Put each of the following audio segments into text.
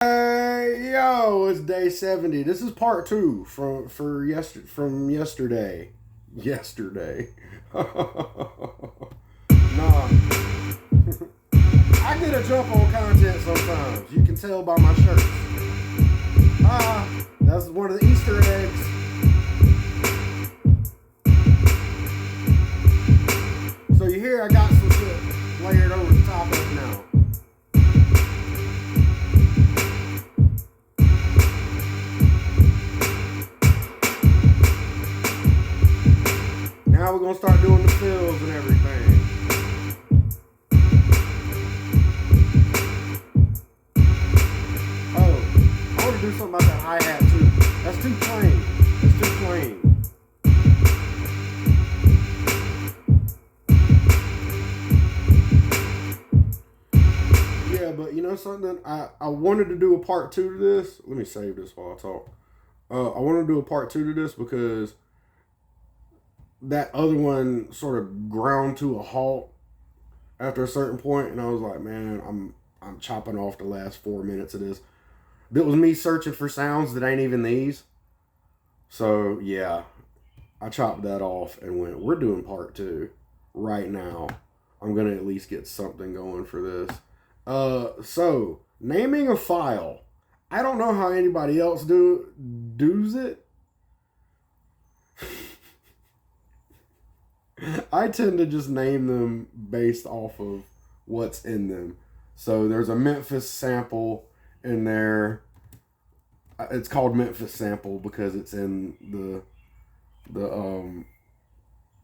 Hey, yo, it's day 70. This is part two from yesterday. Yesterday. Nah. I get a jump on content sometimes. You can tell by my shirt. That's one of the Easter eggs. So you hear I got some shit layered over the top of it now. Now we're gonna start doing the fills and everything. Oh, I want to do something about that hi-hat too. That's too plain. That's too plain. Yeah, but you know something? I wanted to do a part two to this. Let me save this while I talk. I wanted to do a part two to this because that other one sort of ground to a halt after a certain point, and I was like, man, I'm chopping off the last 4 minutes of this. That was me searching for sounds that ain't even these. So yeah, I chopped that off and went, we're doing part two right now. I'm gonna at least get something going for this. So naming a file. I don't know how anybody else does it. I tend to just name them based off of what's in them. So there's a Memphis sample in there. It's called Memphis sample because it's in the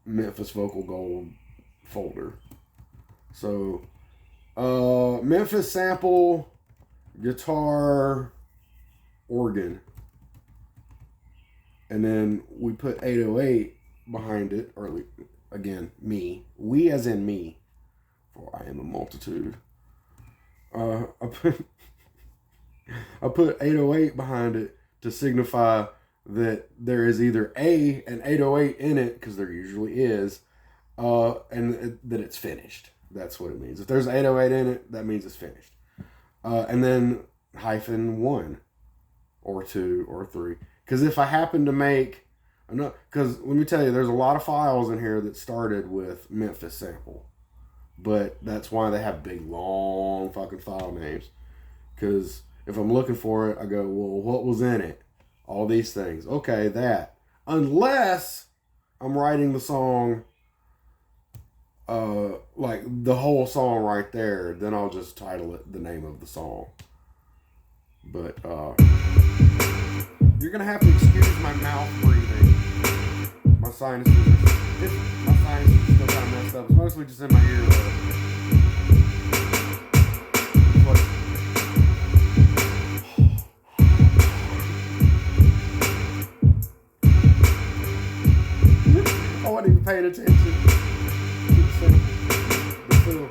Memphis Vocal Gold folder. So Memphis sample, guitar, organ, and then we put 808 behind it, or again, me. We as in me, for I am a multitude. I put 808 behind it to signify that there is either an 808 in it, because there usually is, and that it's finished. That's what it means. If there's 808 in it, that means it's finished. And then -1 or 2 or 3. Because if I happen to make because let me tell you, there's a lot of files in here that started with Memphis sample, but that's why they have big long fucking file names. Because if I'm looking for it, I go, well, what was in it? All these things. Okay, that. Unless I'm writing the song, like the whole song right there, then I'll just title it the name of the song. But you're gonna have to excuse my mouth breathing. My sinuses are still kind of messed up. It's mostly just in my ear. I wasn't even paying attention to the sample.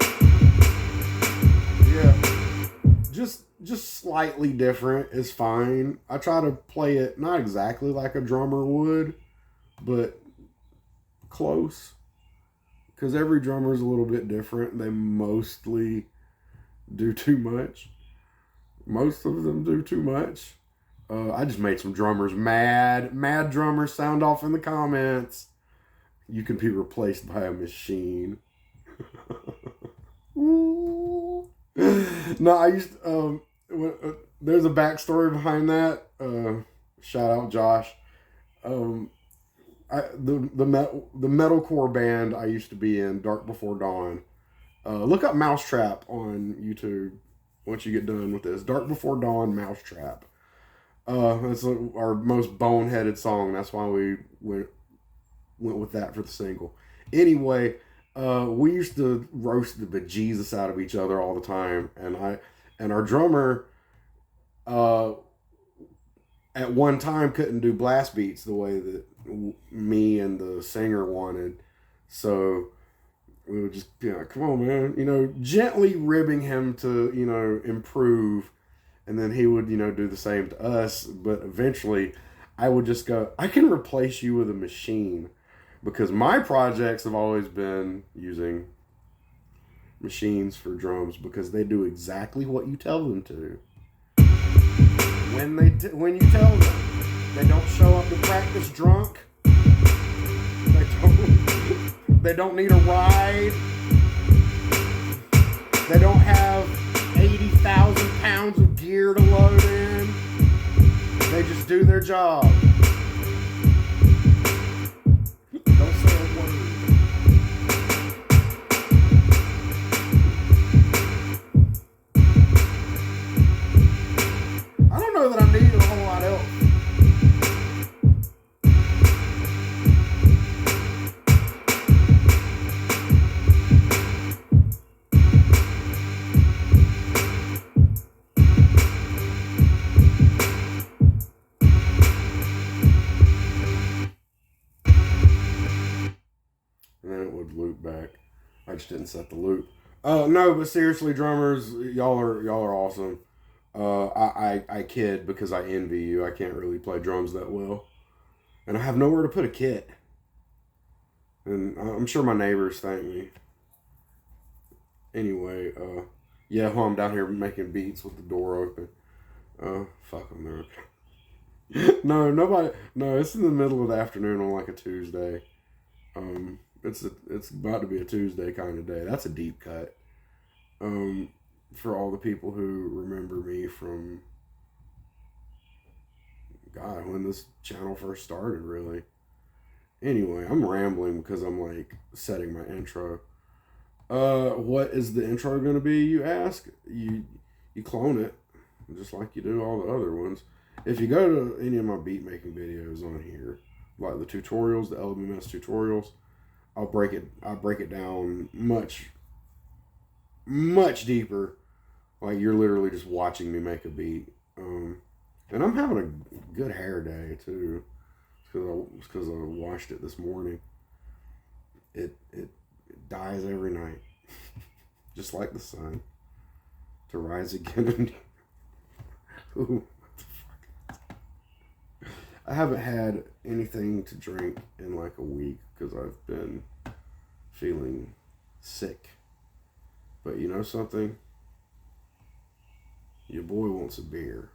Yeah. Just slightly different is fine. I try to play it not exactly like a drummer would, but close. Because every drummer is a little bit different. They mostly do too much. Most of them do too much. I just made some drummers mad. Mad drummers, sound off in the comments. You can be replaced by a machine. No, I used there's a backstory behind that. Shout out Josh. The metalcore band I used to be in, Dark Before Dawn. Look up Mousetrap on YouTube once you get done with this. Dark Before Dawn, Mousetrap. It's our most boneheaded song. That's why we went with that for the single. Anyway, we used to roast the bejesus out of each other all the time, and our drummer at one time couldn't do blast beats the way that me and the singer wanted, so we would just come on, man, gently ribbing him to improve, and then he would do the same to us. But eventually I would just go, I can replace you with a machine, because my projects have always been using machines for drums because they do exactly what you tell them to. And when you tell them they don't show up to practice drunk, they don't need a ride, they don't have 80,000 pounds of gear to load in, they just do their job. Don't say a word. I don't know that I need a whole lot else. And then it would loop back. I just didn't set the loop. No, but seriously, drummers, y'all are awesome. I kid because I envy you. I can't really play drums that well, and I have nowhere to put a kit. And I'm sure my neighbors thank me. Anyway, yeah, while I'm down here making beats with the door open. Fuck them there. No, nobody. No, it's in the middle of the afternoon on like a Tuesday. It's about to be a Tuesday kind of day. That's a deep cut. For all the people who remember me from, God, when this channel first started, really. Anyway, I'm rambling because I'm like setting my intro. What is the intro going to be, you ask? You clone it, just like you do all the other ones. If you go to any of my beat making videos on here, like the tutorials, the LBMS tutorials, I'll break it down much deeper. Like you're literally just watching me make a beat. And I'm having a good hair day too, because I washed it this morning. It dies every night, just like the sun, to rise again. Ooh, what the fuck? I haven't had anything to drink in like a week because I've been feeling sick. But you know something? Your boy wants a beer.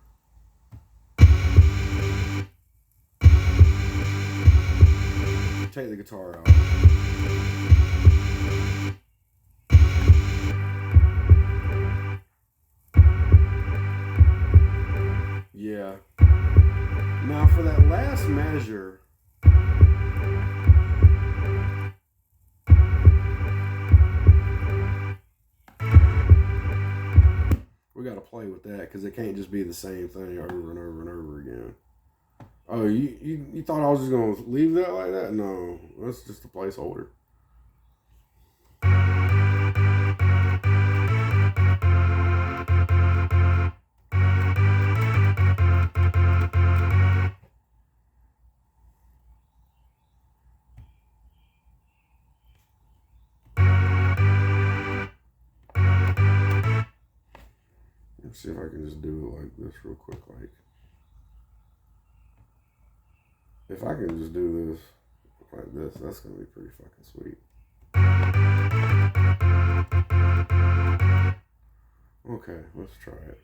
Take the guitar out. Yeah. Now for that last measure, we got to play with that because it can't just be the same thing over and over and over again. Oh, you thought I was just going to leave that like that? No, that's just a placeholder. Let's see if I can just do it like this real quick. Like, if I can just do this like this, that's going to be pretty fucking sweet. Okay, let's try it.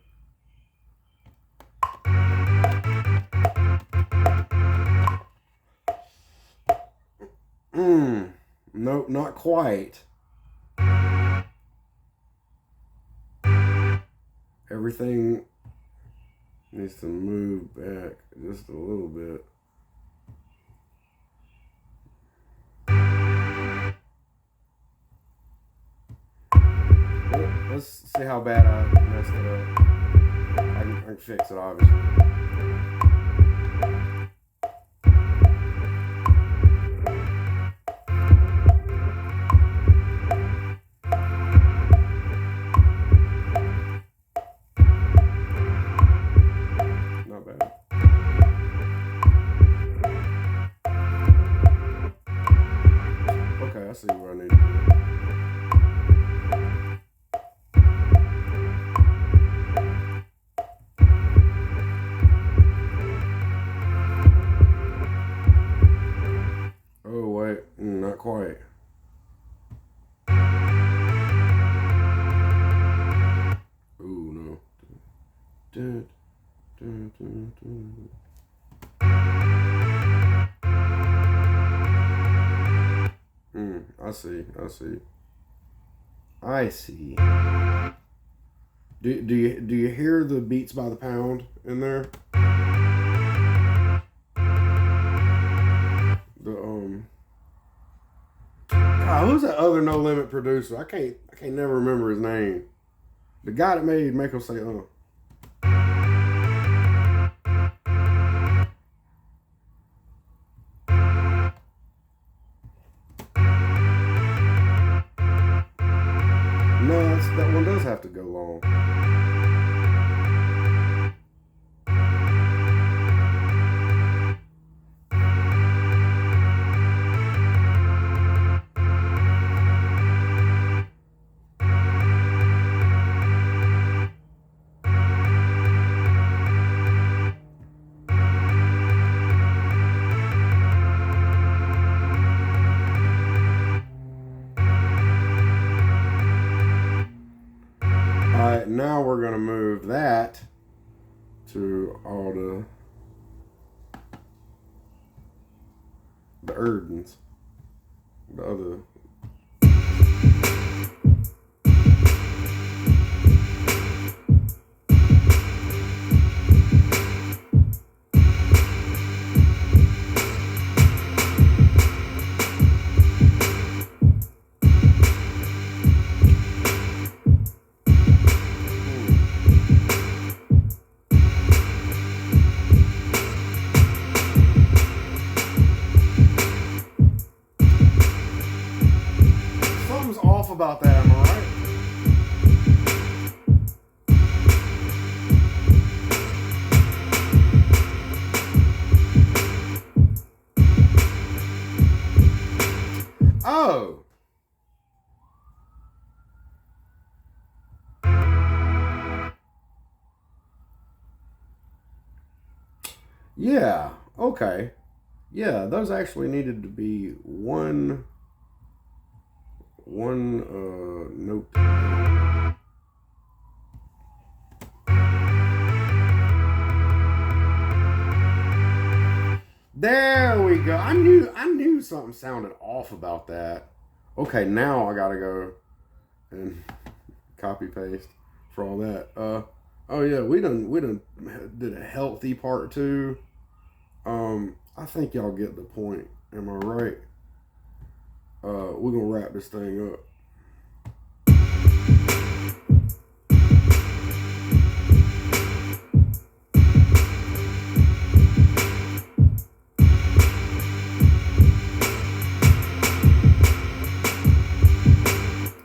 Nope, not quite. Everything needs to move back just a little bit. Let's see how bad I messed it up. I can fix it, obviously. Not bad. Okay, I see what I need to do. I see. I see. Do you hear the beats by the pound in there? The God, who's that other No Limit producer? I can't never remember his name. The guy that made Mako say No, that one does have to go long. Alright, now we're going to move that to all the erdens. The other. Off about that, am I right? Oh. Yeah, okay. Yeah, those actually needed to be one note. There we go. I knew something sounded off about that. Okay, now I gotta go and copy paste for all that. Oh yeah, we done did a healthy part 2. I think y'all get the point. Am I right? We're gonna wrap this thing up.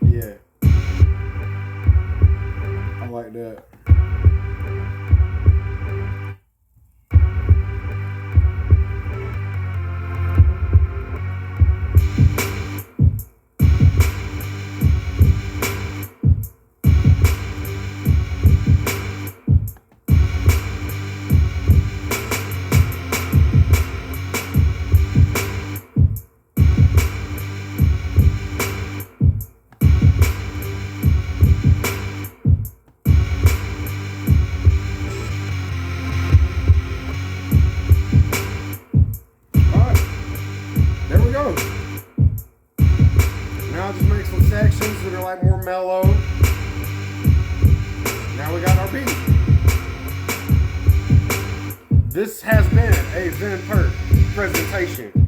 Yeah, I like that. Now just make some sections that are like more mellow. Now we got our beat. This has been a Zen Perk presentation.